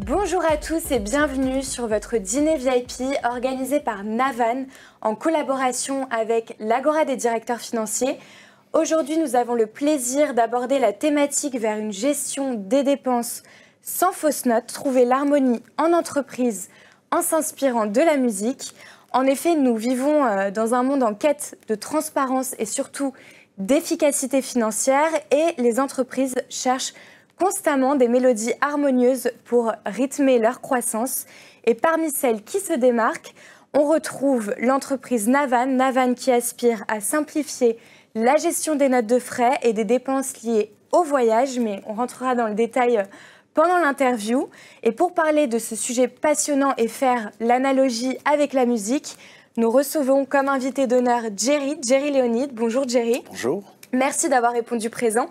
Bonjour à tous et bienvenue sur votre dîner VIP organisé par Navan en collaboration avec l'Agora des directeurs financiers. Aujourd'hui, nous avons le plaisir d'aborder la thématique vers une gestion des dépenses sans fausses notes, trouver l'harmonie en entreprise en s'inspirant de la musique. En effet, nous vivons dans un monde en quête de transparence et surtout d'efficacité financière et les entreprises cherchent constamment des mélodies harmonieuses pour rythmer leur croissance. Et parmi celles qui se démarquent, on retrouve l'entreprise Navan. Navan qui aspire à simplifier la gestion des notes de frais et des dépenses liées au voyage, mais on rentrera dans le détail pendant l'interview. Et pour parler de ce sujet passionnant et faire l'analogie avec la musique, nous recevons comme invité d'honneur Jerry Léonide. Bonjour Jerry. Bonjour. Merci d'avoir répondu présent.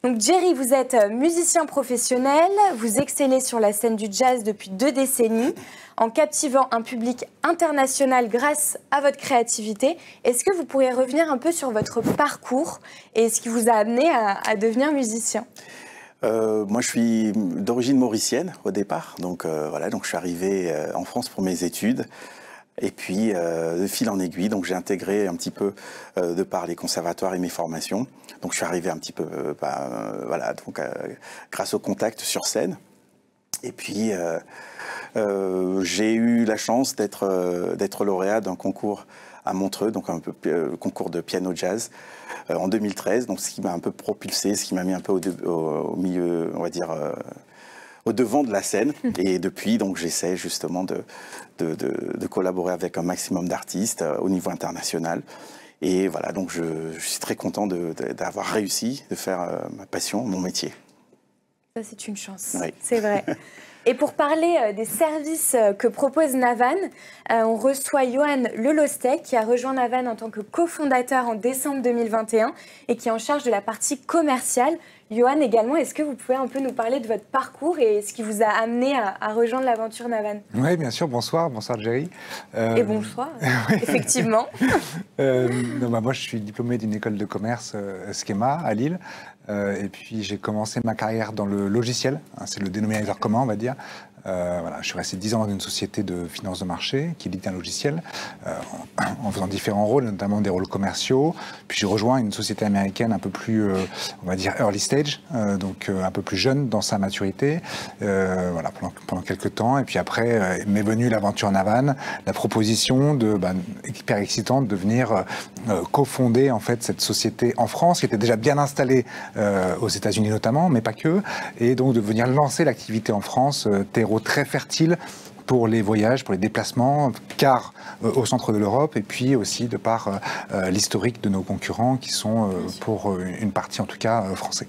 Donc Jerry, vous êtes musicien professionnel, vous excellez sur la scène du jazz depuis 2 décennies, en captivant un public international grâce à votre créativité. Est-ce que vous pourriez revenir un peu sur votre parcours et ce qui vous a amené à devenir musicien ? Moi, je suis d'origine mauricienne au départ, donc donc je suis arrivé en France pour mes études. Et puis, de fil en aiguille, donc j'ai intégré un petit peu de par les conservatoires et mes formations. Donc, je suis arrivé un petit peu, grâce au contact sur scène. Et puis, j'ai eu la chance d'être lauréat d'un concours à Montreux, donc un peu concours de piano jazz en 2013. Donc, ce qui m'a un peu propulsé, ce qui m'a mis un peu au milieu, on va dire. Au devant de la scène. Et depuis, donc, j'essaie justement de collaborer avec un maximum d'artistes au niveau international. Et voilà, donc je suis très content d'avoir réussi, de faire ma passion, mon métier. Ça, c'est une chance, oui. C'est vrai. Et pour parler des services que propose Navan, on reçoit Johan Lelostek qui a rejoint Navan en tant que cofondateur en décembre 2021 et qui est en charge de la partie commerciale. Johan, également, est-ce que vous pouvez un peu nous parler de votre parcours et ce qui vous a amené à rejoindre l'aventure Navan ? Oui, bien sûr. Bonsoir Jerry. Et bonsoir, effectivement. Moi, je suis diplômé d'une école de commerce, Schema, à Lille. Et puis, j'ai commencé ma carrière dans le logiciel. C'est le dénominateur commun, on va dire. Je suis resté 10 ans dans une société de finance de marché qui édite un logiciel en faisant différents rôles, notamment des rôles commerciaux. Puis j'ai rejoint une société américaine un peu plus, on va dire, early stage, donc un peu plus jeune dans sa maturité, pendant quelques temps. Et puis après, m'est venue l'aventure Navan, la proposition hyper excitante de venir cofonder en fait cette société en France, qui était déjà bien installée aux États-Unis notamment, mais pas que, et donc de venir lancer l'activité en France, terreau très fertile pour les voyages, pour les déplacements, car au centre de l'Europe, et puis aussi de par l'historique de nos concurrents qui sont, pour une partie en tout cas, français.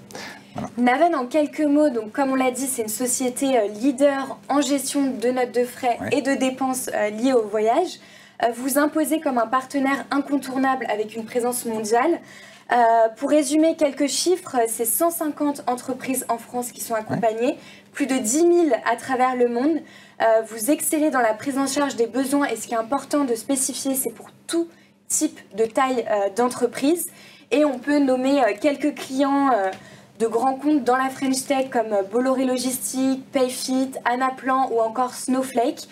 Voilà. Navan, en quelques mots, donc, comme on l'a dit, c'est une société leader en gestion de notes de frais et de dépenses liées au voyage. Vous imposez comme un partenaire incontournable avec une présence mondiale. Pour résumer quelques chiffres, c'est 150 entreprises en France qui sont accompagnées, plus de 10 000 à travers le monde. Vous excellez dans la prise en charge des besoins et ce qui est important de spécifier, c'est pour tout type de taille d'entreprise. Et on peut nommer quelques clients de grands comptes dans la French Tech comme Bolloré Logistique, Payfit, Anaplan ou encore Snowflake.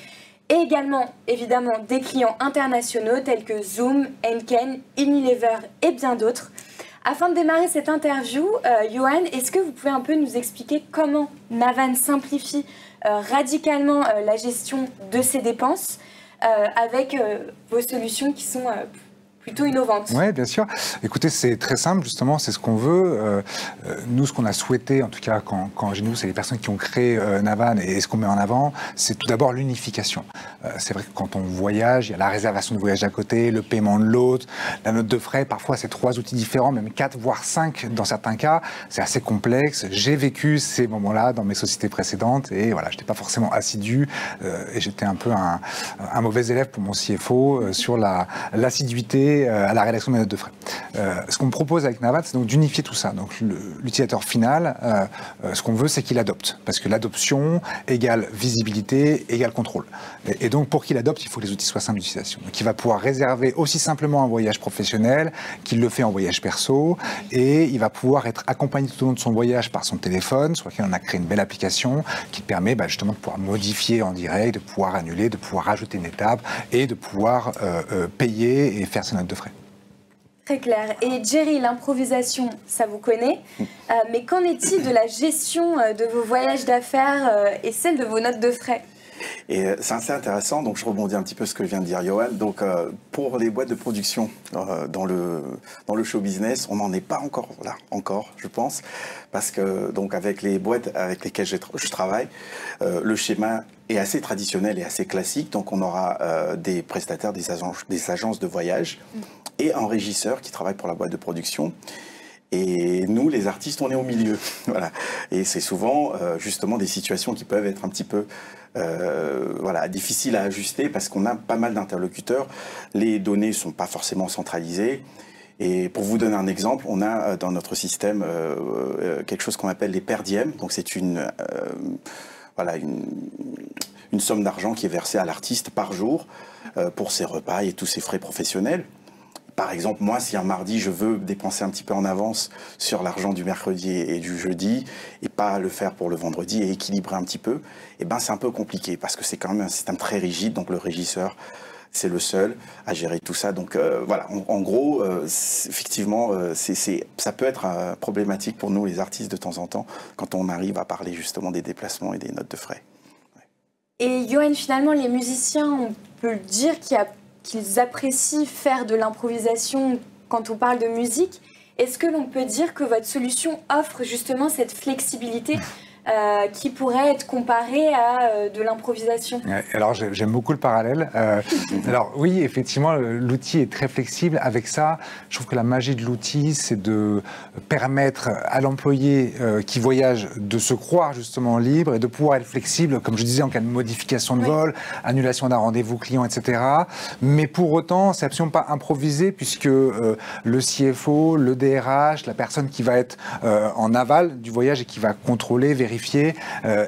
Et également, évidemment, des clients internationaux tels que Zoom, Henken, Unilever et bien d'autres. Afin de démarrer cette interview, Johan, est-ce que vous pouvez un peu nous expliquer comment Navan simplifie radicalement la gestion de ses dépenses avec vos solutions qui sont plutôt innovantes? Oui, bien sûr. Écoutez, c'est très simple, justement, c'est ce qu'on veut. Nous, ce qu'on a souhaité, en tout cas, quand j'ai nous, c'est les personnes qui ont créé Navan, et ce qu'on met en avant, c'est tout d'abord l'unification. C'est vrai que quand on voyage, il y a la réservation de voyage à côté, le paiement de l'autre, la note de frais, parfois c'est 3 outils différents, même 4, voire 5 dans certains cas. C'est assez complexe. J'ai vécu ces moments-là dans mes sociétés précédentes, et voilà, je n'étais pas forcément assidu, et j'étais un peu un mauvais élève pour mon CFO sur l'assiduité et à la rédaction des notes de frais. Ce qu'on propose avec Navat, c'est donc d'unifier tout ça. Donc l'utilisateur final, ce qu'on veut, c'est qu'il adopte, parce que l'adoption égale visibilité égale contrôle. Et donc pour qu'il adopte, il faut que les outils soient simples d'utilisation. Donc il va pouvoir réserver aussi simplement un voyage professionnel qu'il le fait en voyage perso, et il va pouvoir être accompagné tout au long de son voyage par son téléphone, sur lequel on a créé une belle application qui permet justement de pouvoir modifier en direct, de pouvoir annuler, de pouvoir rajouter une étape et de pouvoir payer et faire ses notes de frais. Très clair. Et Jerry, l'improvisation, ça vous connaît. Mais qu'en est-il de la gestion de vos voyages d'affaires et celle de vos notes de frais ? Et c'est assez intéressant, donc je rebondis un petit peu sur ce que vient de dire Johan. Donc pour les boîtes de production dans le show business, on n'en est pas encore là, je pense, parce que donc avec les boîtes avec lesquelles je travaille, le schéma est assez traditionnel et assez classique. Donc on aura des prestataires, des agences de voyage et un régisseur qui travaille pour la boîte de production. Et nous, les artistes, on est au milieu. Voilà. Et c'est souvent justement des situations qui peuvent être un petit peu difficiles à ajuster parce qu'on a pas mal d'interlocuteurs. Les données ne sont pas forcément centralisées. Et pour vous donner un exemple, on a dans notre système quelque chose qu'on appelle les per diem. Donc c'est une somme d'argent qui est versée à l'artiste par jour pour ses repas et tous ses frais professionnels. Par exemple, moi, si un mardi, je veux dépenser un petit peu en avance sur l'argent du mercredi et du jeudi, et pas le faire pour le vendredi et équilibrer un petit peu, eh ben, c'est un peu compliqué parce que c'est quand même un système très rigide. Donc, le régisseur, c'est le seul à gérer tout ça. Donc, en gros, effectivement, ça peut être problématique pour nous, les artistes, de temps en temps, quand on arrive à parler justement des déplacements et des notes de frais. Ouais. Et Johan, finalement, les musiciens, on peut le dire qu'ils apprécient faire de l'improvisation quand on parle de musique. Est-ce que l'on peut dire que votre solution offre justement cette flexibilité qui pourrait être comparée à de l'improvisation? Alors j'aime beaucoup le parallèle. Alors oui, effectivement, l'outil est très flexible. Avec ça, je trouve que la magie de l'outil, c'est de permettre à l'employé qui voyage de se croire justement libre et de pouvoir être flexible, comme je disais, en cas de modification de vol, annulation d'un rendez-vous client, etc. Mais pour autant, c'est absolument pas improvisé puisque le CFO, le DRH, la personne qui va être en aval du voyage et qui va contrôler, vérifier,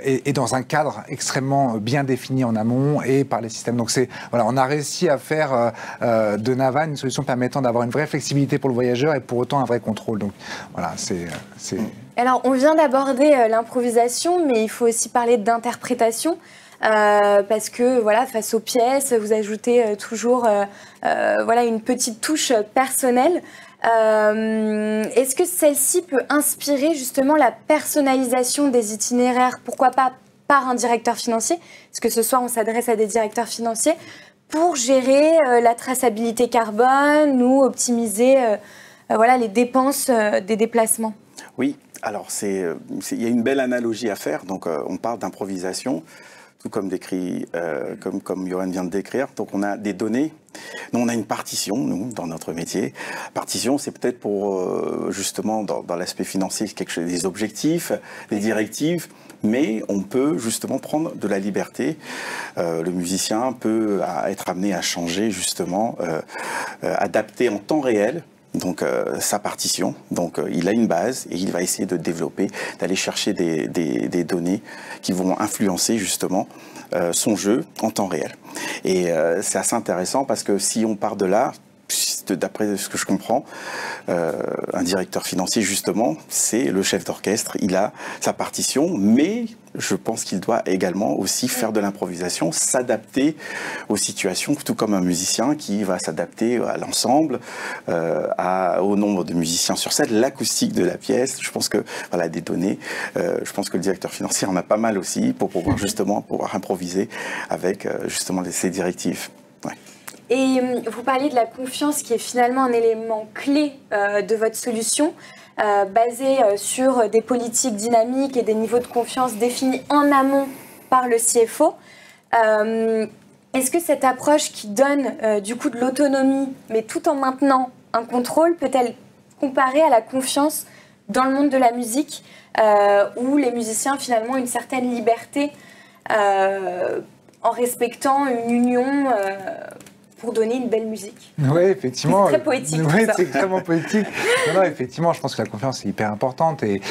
et dans un cadre extrêmement bien défini en amont et par les systèmes. Donc on a réussi à faire de Navat une solution permettant d'avoir une vraie flexibilité pour le voyageur et pour autant un vrai contrôle. Donc voilà, c'est... Alors on vient d'aborder l'improvisation, mais il faut aussi parler d'interprétation. Parce que face aux pièces, vous ajoutez toujours une petite touche personnelle. Est-ce que celle-ci peut inspirer justement la personnalisation des itinéraires, pourquoi pas par un directeur financier, parce que ce soir on s'adresse à des directeurs financiers, pour gérer la traçabilité carbone ou optimiser les dépenses des déplacements? Oui, alors il y a une belle analogie à faire. Donc on parle d'improvisation, tout comme décrit, comme Johan vient de décrire. Donc on a des données. Nous, on a une partition, nous, dans notre métier. Partition, c'est peut-être pour, justement, dans l'aspect financier, quelque chose, des objectifs, des directives, mais on peut justement prendre de la liberté. Le musicien peut être amené à changer, justement, adapter en temps réel sa partition. Donc il a une base et il va essayer de développer, d'aller chercher des données qui vont influencer justement son jeu en temps réel. Et c'est assez intéressant parce que si on part de là, d'après ce que je comprends, un directeur financier, justement, c'est le chef d'orchestre. Il a sa partition, mais je pense qu'il doit également aussi faire de l'improvisation, s'adapter aux situations, tout comme un musicien qui va s'adapter à l'ensemble, au nombre de musiciens sur scène, l'acoustique de la pièce. Je pense que, des données, je pense que le directeur financier en a pas mal aussi pour pouvoir justement improviser avec justement ces directives. Ouais. Et vous parliez de la confiance qui est finalement un élément clé de votre solution, basée sur des politiques dynamiques et des niveaux de confiance définis en amont par le CFO. Est-ce que cette approche qui donne du coup de l'autonomie, mais tout en maintenant un contrôle, peut-elle comparer à la confiance dans le monde de la musique, où les musiciens finalement ont une certaine liberté en respectant une union pour donner une belle musique. Oui, effectivement. C'est très poétique. Oui, c'est extrêmement poétique. Non, effectivement, je pense que la confiance est hyper importante et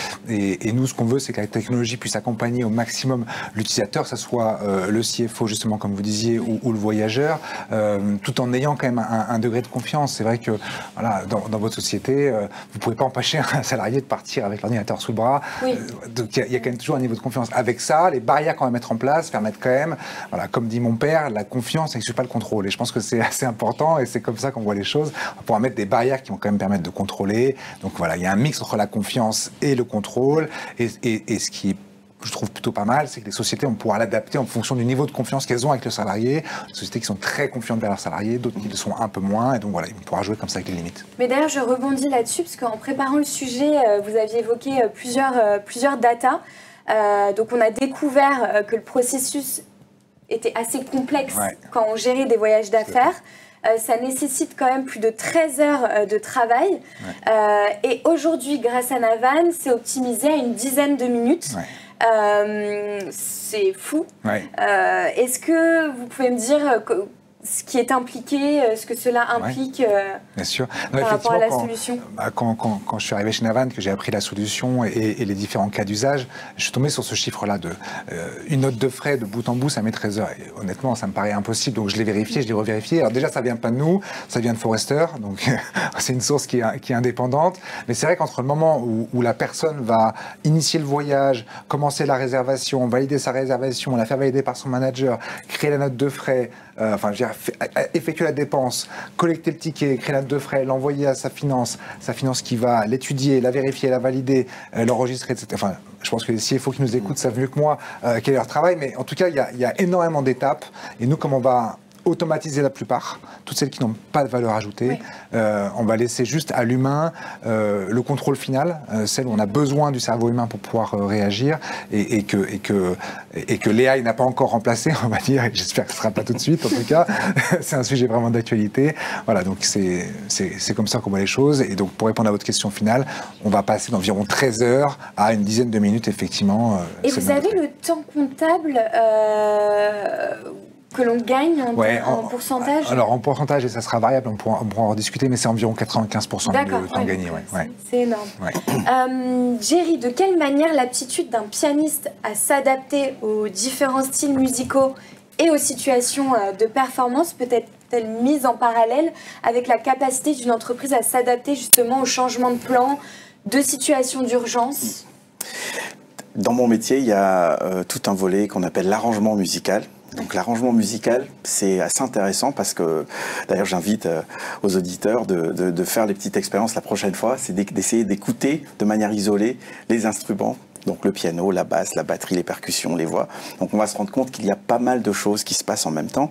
nous, ce qu'on veut, c'est que la technologie puisse accompagner au maximum l'utilisateur, que ce soit le CFO, justement, comme vous disiez, ou le voyageur, tout en ayant quand même un degré de confiance. C'est vrai que voilà, dans votre société, vous ne pouvez pas empêcher un salarié de partir avec l'ordinateur sous le bras. Oui. Donc il y a quand même toujours un niveau de confiance. Avec ça, les barrières qu'on va mettre en place permettent quand même, voilà, comme dit mon père, la confiance n'exclut pas le contrôle. Et je pense que c'est assez important et c'est comme ça qu'on voit les choses. On pourra mettre des barrières qui vont quand même permettre de contrôler. Donc voilà, il y a un mix entre la confiance et le contrôle. Et ce qui est, je trouve plutôt pas mal, c'est que les sociétés, on pourra l'adapter en fonction du niveau de confiance qu'elles ont avec le salarié. Des sociétés qui sont très confiantes vers leurs salariés, d'autres qui le sont un peu moins. Et donc voilà, on pourra jouer comme ça avec les limites. Mais d'ailleurs, je rebondis là-dessus, parce qu'en préparant le sujet, vous aviez évoqué plusieurs datas. Donc on a découvert que le processus était assez complexe quand on gérait des voyages d'affaires. Ça nécessite quand même plus de 13 heures de travail. Et aujourd'hui, grâce à Navan, c'est optimisé à une dizaine de minutes. C'est fou. Est-ce que vous pouvez me dire ce qui est impliqué, ce que cela implique Bien sûr. Par rapport à la solution? Quand je suis arrivé chez Navan, que j'ai appris la solution et les différents cas d'usage, je suis tombé sur ce chiffre-là de une note de frais de bout en bout, ça met 13 heures. Et honnêtement, ça me paraît impossible, donc je l'ai vérifié, je l'ai revérifié. Alors déjà, ça vient pas de nous, ça vient de Forrester, donc c'est une source qui est indépendante. Mais c'est vrai qu'entre le moment où la personne va initier le voyage, commencer la réservation, valider sa réservation, la faire valider par son manager, créer la note de frais, effectuer la dépense, collecter le ticket, créer la note de frais, l'envoyer à sa finance qui va l'étudier, la vérifier, la valider, l'enregistrer, etc. Enfin, je pense que les CFO qui nous écoutent savent mieux que moi quel est leur travail, mais en tout cas, il y a énormément d'étapes. Et nous, comme on va automatiser la plupart, toutes celles qui n'ont pas de valeur ajoutée. On va laisser juste à l'humain le contrôle final, celle où on a besoin du cerveau humain pour pouvoir réagir et que l'AI n'a pas encore remplacé, on va dire, et j'espère que ce ne sera pas tout de suite en tout cas. C'est un sujet vraiment d'actualité. Voilà, donc c'est comme ça qu'on voit les choses. Et donc pour répondre à votre question finale, on va passer d'environ 13 heures à une dizaine de minutes, effectivement. Et vous avez le temps comptable que l'on gagne en pourcentage? Alors en pourcentage, et ça sera variable, on pourra en rediscuter, mais c'est environ 95% du temps gagné. C'est énorme. Jerry, de quelle manière l'aptitude d'un pianiste à s'adapter aux différents styles musicaux et aux situations de performance peut être mise en parallèle avec la capacité d'une entreprise à s'adapter justement au changement de plan, de situation d'urgence? Dans mon métier, il y a tout un volet qu'on appelle l'arrangement musical. Donc l'arrangement musical, c'est assez intéressant parce que, d'ailleurs j'invite aux auditeurs de faire les petites expériences la prochaine fois, c'est d'essayer d'écouter de manière isolée les instruments, donc le piano, la basse, la batterie, les percussions, les voix. Donc on va se rendre compte qu'il y a pas mal de choses qui se passent en même temps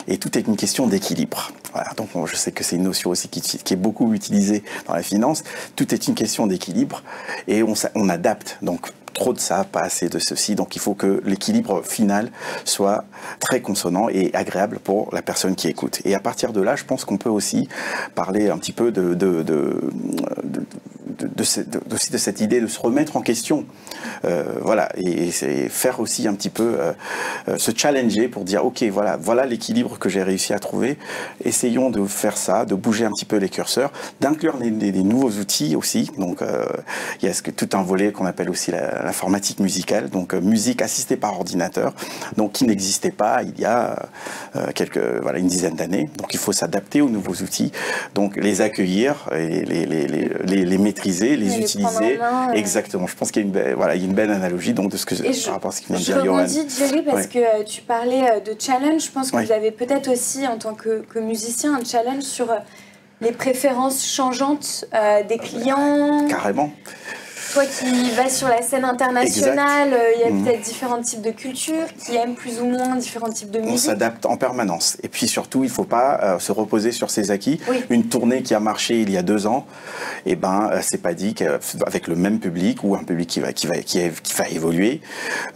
et tout est une question d'équilibre. Voilà, donc je sais que c'est une notion aussi qui est beaucoup utilisée dans la finance, tout est une question d'équilibre et on adapte. Donc trop de ça, pas assez de ceci. Donc il faut que l'équilibre final soit très consonant et agréable pour la personne qui écoute. Et à partir de là, je pense qu'on peut aussi parler un petit peu de cette idée de se remettre en question. Voilà, et c'est faire aussi un petit peu se challenger pour dire ok, voilà l'équilibre que j'ai réussi à trouver. Essayons de faire ça, de bouger un petit peu les curseurs, d'inclure des nouveaux outils aussi. Donc il y a tout un volet qu'on appelle aussi l'informatique musicale, donc musique assistée par ordinateur, donc qui n'existait pas il y a une dizaine d'années. Donc il faut s'adapter aux nouveaux outils, donc les accueillir, et les maîtriser, les utiliser. Exactement. Je pense qu'il y a une belle analogie donc de ce que par rapport à ce qui vient de dire Johan. Je rebondis, Jerry, parce que tu parlais de challenge. Je pense que vous avez peut-être aussi, en tant que musicien, un challenge sur les préférences changeantes des clients. Carrément. Toi qui vas sur la scène internationale, il y a peut-être différents types de cultures qui aiment plus ou moins différents types de musique. On s'adapte en permanence. Et puis surtout, il ne faut pas se reposer sur ses acquis. Une tournée qui a marché il y a 2 ans, c'est pas dit qu'avec le même public ou un public qui va évoluer,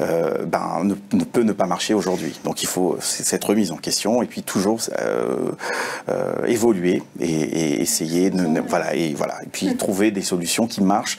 ne peut ne pas marcher aujourd'hui. Donc il faut cette remise en question et puis toujours évoluer et essayer et puis trouver des solutions qui marchent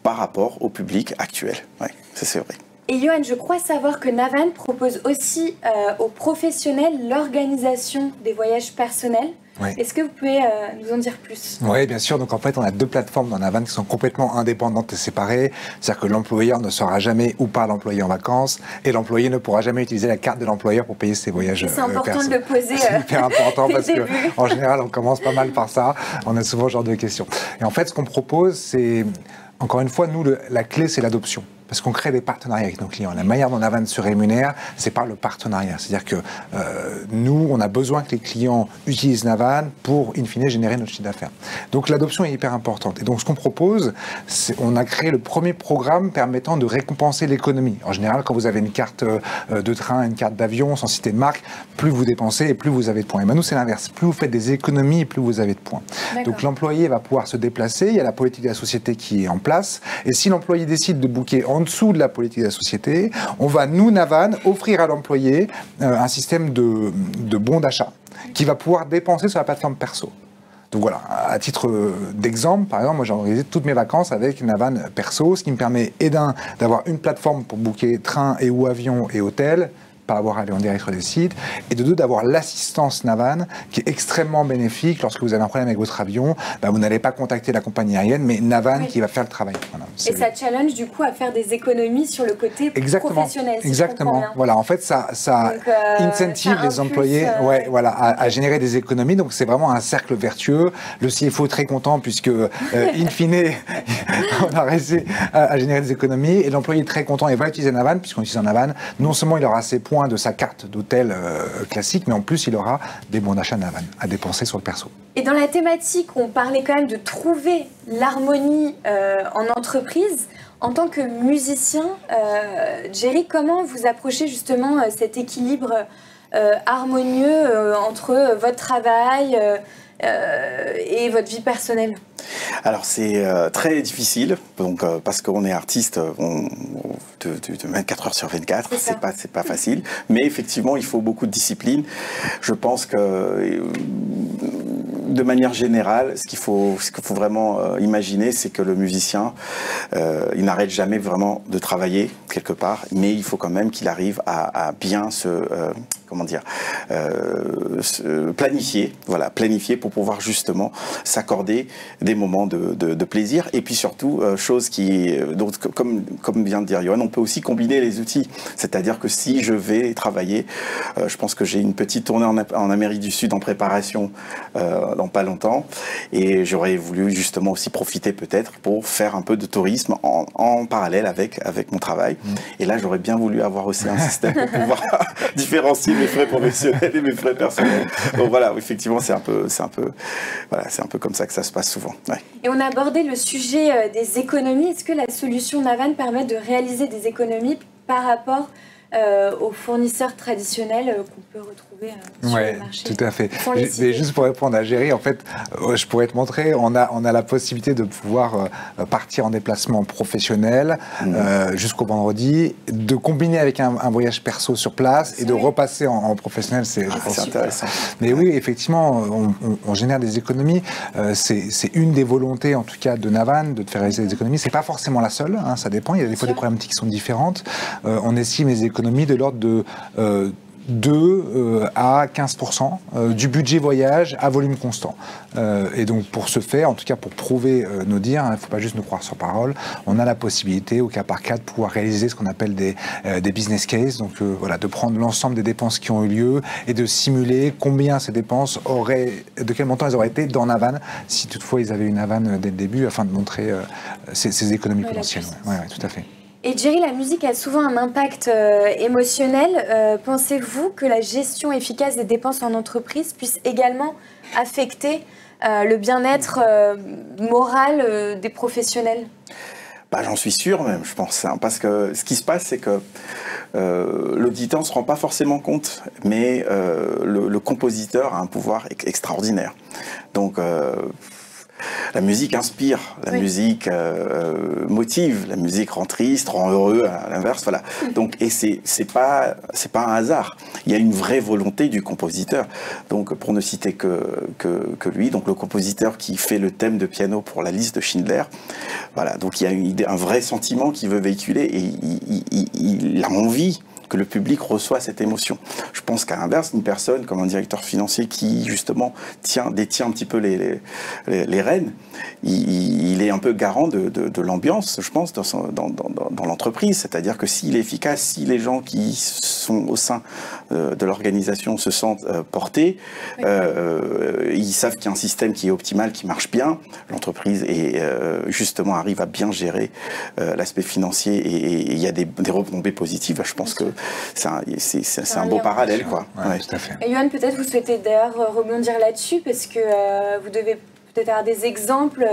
par rapport au public actuel. Ça c'est vrai. Et Johan, je crois savoir que Navan propose aussi aux professionnels l'organisation des voyages personnels. Oui. Est-ce que vous pouvez nous en dire plus? Oui, bien sûr. Donc en fait, on a deux plateformes dans Navan qui sont complètement indépendantes et séparées. C'est-à-dire que l'employeur ne saura jamais où part l'employé en vacances et l'employé ne pourra jamais utiliser la carte de l'employeur pour payer ses voyages. C'est important de le poser. C'est hyper important parce qu'en général, on commence pas mal par ça. On a souvent ce genre de questions. Et en fait, ce qu'on propose, c'est, encore une fois, nous, la clé, c'est l'adoption. Parce qu'on crée des partenariats avec nos clients. La manière dont Navan se rémunère, c'est par le partenariat. C'est-à-dire que nous, on a besoin que les clients utilisent Navan pour, in fine, générer notre chiffre d'affaires. Donc l'adoption est hyper importante. Et donc ce qu'on propose, on a créé le premier programme permettant de récompenser l'économie. En général, quand vous avez une carte de train, une carte d'avion, sans citer de marque, plus vous dépensez et plus vous avez de points. Et ben nous, c'est l'inverse. Plus vous faites des économies, plus vous avez de points. Donc l'employé va pouvoir se déplacer. Il y a la politique de la société qui est en place. Et si l'employé décide de booker en dessous de la politique de la société, on va, nous, Navan, offrir à l'employé un système de bons d'achat qui va pouvoir dépenser sur la plateforme perso. Donc voilà, à titre d'exemple, par exemple, moi j'ai organisé toutes mes vacances avec Navan Perso, ce qui me permet, d'avoir une plateforme pour booker train et ou avion et hôtel, pas avoir à aller en direct sur des sites, et de deux, d'avoir l'assistance Navan, qui est extrêmement bénéfique. Lorsque vous avez un problème avec votre avion, vous n'allez pas contacter la compagnie aérienne, mais Navan qui va faire le travail. Voilà, et ça challenge du coup à faire des économies sur le côté professionnel. Si exactement. Voilà, en fait, ça incentive les employés à générer des économies. Donc c'est vraiment un cercle vertueux. Le CFO est très content puisque, in fine, on a réussi à générer des économies, et l'employé est très content et va utiliser Navan, puisqu'on utilise Navan. Non seulement il aura ses points de sa carte d'hôtel classique, mais en plus il aura des bons d'achat Navan à dépenser sur le perso. Et dans la thématique, on parlait quand même de trouver l'harmonie en entreprise. En tant que musicien, Jerry, comment vous approchez justement cet équilibre harmonieux entre votre travail et votre vie personnelle? Alors c'est très difficile, donc, parce qu'on est artiste de 24 heures sur 24, c'est pas facile, mais effectivement il faut beaucoup de discipline. Je pense que de manière générale, ce qu'il faut vraiment imaginer, c'est que le musicien, il n'arrête jamais vraiment de travailler quelque part, mais il faut quand même qu'il arrive à bien se planifier pour pouvoir justement s'accorder des moments de plaisir. Et puis surtout, donc, comme vient de dire Johan, on peut aussi combiner les outils. C'est-à-dire que si je vais travailler, je pense que j'ai une petite tournée en Amérique du Sud en préparation dans pas longtemps, et j'aurais voulu justement aussi profiter peut-être pour faire un peu de tourisme en parallèle avec mon travail. Et là, j'aurais bien voulu avoir aussi un système pour pouvoir différencier mes frais professionnels et mes frais personnels. Donc voilà, effectivement, c'est un peu comme ça que ça se passe souvent. Ouais. Et on a abordé le sujet des économies. Est-ce que la solution Navan permet de réaliser des économies par rapport aux fournisseurs traditionnels qu'on peut retrouver sur le marché? Tout à fait. Mais juste pour répondre à Jerry, en fait, je pourrais te montrer, on a la possibilité de pouvoir partir en déplacement professionnel jusqu'au vendredi, de combiner avec un voyage perso sur place et de repasser en professionnel. C'est intéressant. Mais oui, effectivement, on génère des économies. C'est une des volontés, en tout cas, de Navan, de faire réaliser des économies. C'est pas forcément la seule, hein, ça dépend. Il y a des fois des problématiques qui sont différentes. On estime les économies de l'ordre de 2 à 15% du budget voyage à volume constant. Et donc pour ce faire, en tout cas pour prouver nos dires, il ne faut pas juste nous croire sur parole, on a la possibilité au cas par cas de pouvoir réaliser ce qu'on appelle des business cases, donc de prendre l'ensemble des dépenses qui ont eu lieu et de simuler combien ces dépenses de quel montant elles auraient été dans Navan, si toutefois ils avaient une Navan dès le début, afin de montrer ces économies potentielles. Oui, tout à fait. Et Jerry, la musique a souvent un impact émotionnel. Pensez-vous que la gestion efficace des dépenses en entreprise puisse également affecter le bien-être moral des professionnels? J'en suis sûr même, je pense. Hein, parce que ce qui se passe, c'est que l'auditeur ne se rend pas forcément compte, mais le compositeur a un pouvoir extraordinaire. Donc La musique inspire, la musique motive, la musique rend triste, rend heureux, à l'inverse, voilà. Donc, et c'est pas un hasard. Il y a une vraie volonté du compositeur. Donc, pour ne citer que lui, donc le compositeur qui fait le thème de piano pour la liste de Schindler, voilà. Donc, il y a un vrai sentiment qu'il veut véhiculer et il a envie que le public reçoit cette émotion. Je pense qu'à l'inverse, une personne comme un directeur financier qui, justement, détient un petit peu les rênes, il est un peu garant de l'ambiance, je pense, dans l'entreprise. C'est-à-dire que s'il est efficace, si les gens qui sont au sein de l'organisation se sentent portés, ils savent qu'il y a un système qui est optimal, qui marche bien, l'entreprise justement arrive à bien gérer l'aspect financier et il y a des retombées positives. Je pense que c'est un beau parallèle, quoi. Ouais, tout à fait. Et Johan, peut-être vous souhaitez d'ailleurs rebondir là-dessus parce que vous devez peut-être avoir des exemples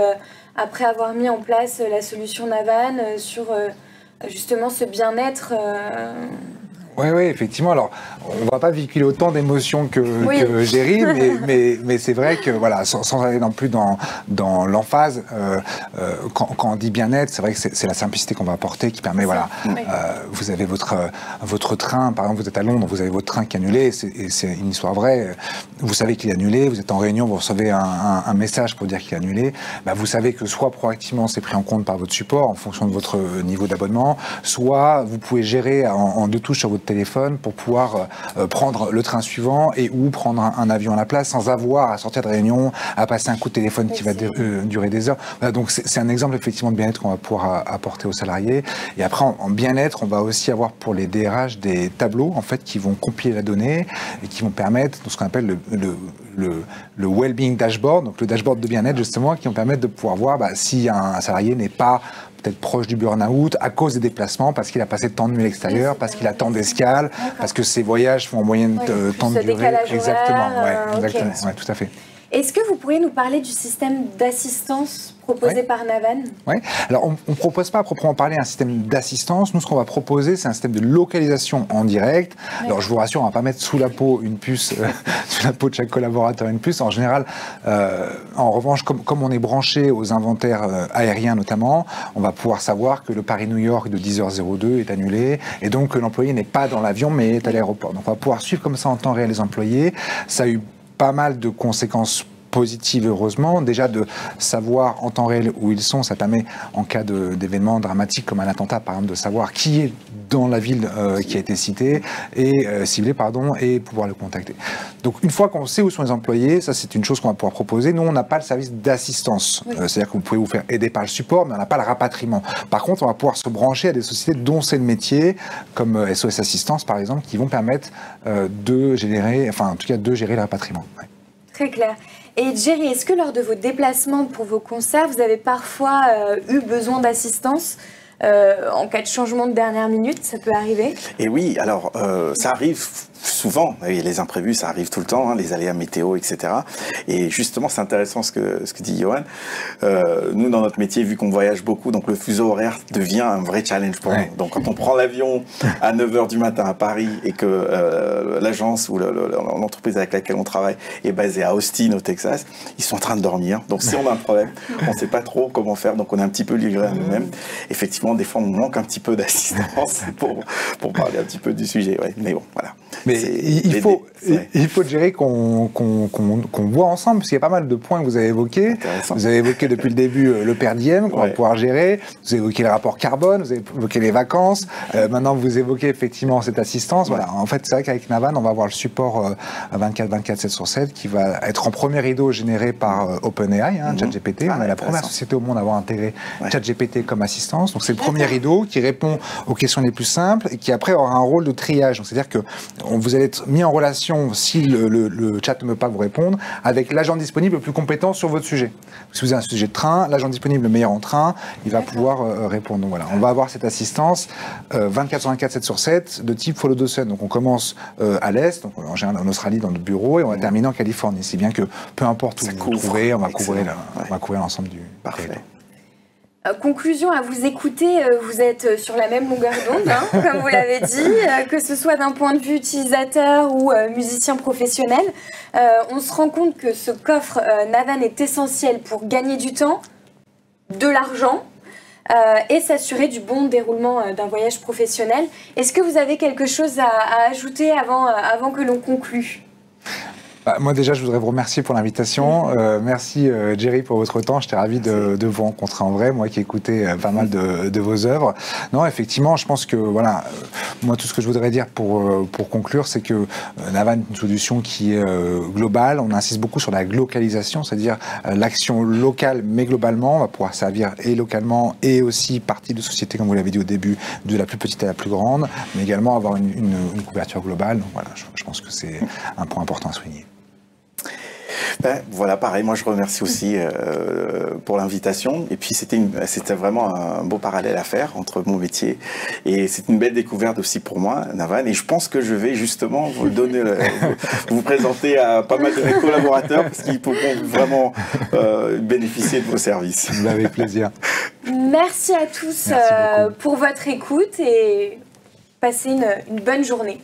après avoir mis en place la solution Navan sur justement ce bien-être. Oui, effectivement. Alors, on ne va pas véhiculer autant d'émotions que Géry, mais c'est vrai que, voilà, sans aller non plus dans l'emphase, quand on dit bien-être, c'est vrai que c'est la simplicité qu'on va apporter qui permet, voilà, vous avez votre train, par exemple, vous êtes à Londres, vous avez votre train qui est annulé, et c'est une histoire vraie, vous savez qu'il est annulé, vous êtes en réunion, vous recevez un message pour dire qu'il est annulé, bah, vous savez que soit proactivement c'est pris en compte par votre support en fonction de votre niveau d'abonnement, soit vous pouvez gérer en 2 touches sur votre téléphone pour pouvoir prendre le train suivant et ou prendre un avion à la place sans avoir à sortir de réunion, à passer un coup de téléphone qui va durer des heures. Voilà, donc c'est un exemple effectivement de bien-être qu'on va pouvoir apporter aux salariés. Et après en bien-être, on va aussi avoir pour les DRH des tableaux en fait qui vont compiler la donnée et qui vont permettre ce qu'on appelle le well-being dashboard, donc le dashboard de bien-être justement, qui vont permettre de pouvoir voir si un salarié n'est pas peut-être proche du burn-out à cause des déplacements, parce qu'il a passé tant de nuits à l'extérieur, parce qu'il a tant d'escales, parce que ses voyages font en moyenne tant de durée. Exactement, exactement. Ouais, tout à fait. Est-ce que vous pourriez nous parler du système d'assistance proposé par Navan? Oui, alors on ne propose pas à proprement parler un système d'assistance. Nous, ce qu'on va proposer, c'est un système de localisation en direct. Alors, je vous rassure, on ne va pas mettre sous la peau une puce, sous la peau de chaque collaborateur une puce. En général, en revanche, comme on est branché aux inventaires aériens notamment, on va pouvoir savoir que le Paris-New York de 10h02 est annulé et donc que l'employé n'est pas dans l'avion mais est à l'aéroport. Donc, on va pouvoir suivre comme ça en temps réel les employés. Ça a eu pas mal de conséquences positives, heureusement. Déjà, de savoir en temps réel où ils sont, ça permet, en cas d'événements dramatiques comme un attentat, par exemple, de savoir qui est dans la ville qui a été citée et ciblée, et pouvoir le contacter. Donc, une fois qu'on sait où sont les employés, ça, c'est une chose qu'on va pouvoir proposer. Nous, on n'a pas le service d'assistance. C'est-à-dire que vous pouvez vous faire aider par le support, mais on n'a pas le rapatriement. Par contre, on va pouvoir se brancher à des sociétés dont c'est le métier, comme SOS Assistance, par exemple, qui vont permettre de gérer le rapatriement. Ouais. Très clair. Et Géry, est-ce que lors de vos déplacements pour vos concerts, vous avez parfois eu besoin d'assistance en cas de changement de dernière minute? Ça peut arriver? Et oui, alors ça arrive souvent. Et les imprévus, ça arrive tout le temps, les aléas météo, etc. Et justement, c'est intéressant ce que dit Johan. Nous, dans notre métier, vu qu'on voyage beaucoup, donc le fuseau horaire devient un vrai challenge pour nous. Donc, quand on prend l'avion à 9h du matin à Paris et que l'agence ou l'entreprise avec laquelle on travaille est basée à Austin, au Texas, ils sont en train de dormir. Donc, si on a un problème, on ne sait pas trop comment faire. Donc, on est un petit peu livré à nous-mêmes. Effectivement, des fois, on manque un petit peu d'assistance pour parler un petit peu du sujet. Ouais. Mais bon, voilà. Mais il faut gérer qu'on voit ensemble, parce qu'il y a pas mal de points que vous avez évoqués. Vous avez évoqué depuis le début le per diem qu'on va pouvoir gérer. Vous avez évoqué le rapport carbone, vous avez évoqué les vacances. Maintenant, vous évoquez effectivement cette assistance. Voilà. En fait, c'est vrai qu'avec Navan, on va avoir le support 24/24, 7/7 qui va être en premier rideau généré par OpenAI, ChatGPT. On est la première société au monde à avoir intégré ChatGPT comme assistance. Donc, c'est le premier rideau qui répond aux questions les plus simples et qui après aura un rôle de triage. C'est-à-dire que vous allez être mis en relation, si le chat ne peut pas vous répondre, avec l'agent disponible le plus compétent sur votre sujet. Si vous avez un sujet de train, l'agent disponible le meilleur en train, il va pouvoir répondre. Donc voilà, on va avoir cette assistance 24/24, 7/7 de type follow the sun. Donc on commence à l'est, donc en général en Australie dans notre bureau, et on va terminer en Californie. Si bien que peu importe où vous vous trouvez, on va couvrir l'ensemble du Parfait. Conclusion, à vous écouter, vous êtes sur la même longueur d'onde, hein, comme vous l'avez dit, que ce soit d'un point de vue utilisateur ou musicien professionnel. On se rend compte que ce coffre Navan est essentiel pour gagner du temps, de l'argent et s'assurer du bon déroulement d'un voyage professionnel. Est-ce que vous avez quelque chose à ajouter avant que l'on conclue ? Moi déjà, je voudrais vous remercier pour l'invitation. Merci Jerry pour votre temps. J'étais ravi de vous rencontrer en vrai, moi qui écoutais pas mal de vos œuvres. Non, effectivement, je pense que voilà, moi tout ce que je voudrais dire pour conclure, c'est que Navan est une solution qui est globale. On insiste beaucoup sur la glocalisation, c'est-à-dire l'action locale, mais globalement, on va pouvoir servir et localement et aussi partie de société, comme vous l'avez dit au début, de la plus petite à la plus grande, mais également avoir une couverture globale. Donc voilà, je pense que c'est un point important à souligner. Voilà, pareil, moi je remercie aussi pour l'invitation. Et puis c'était vraiment un beau parallèle à faire entre mon métier. Et c'est une belle découverte aussi pour moi, Navan. Et je pense que je vais justement vous présenter à pas mal de mes collaborateurs parce qu'ils pourront vraiment bénéficier de vos services. Avec plaisir. Merci à tous pour votre écoute et passez une bonne journée.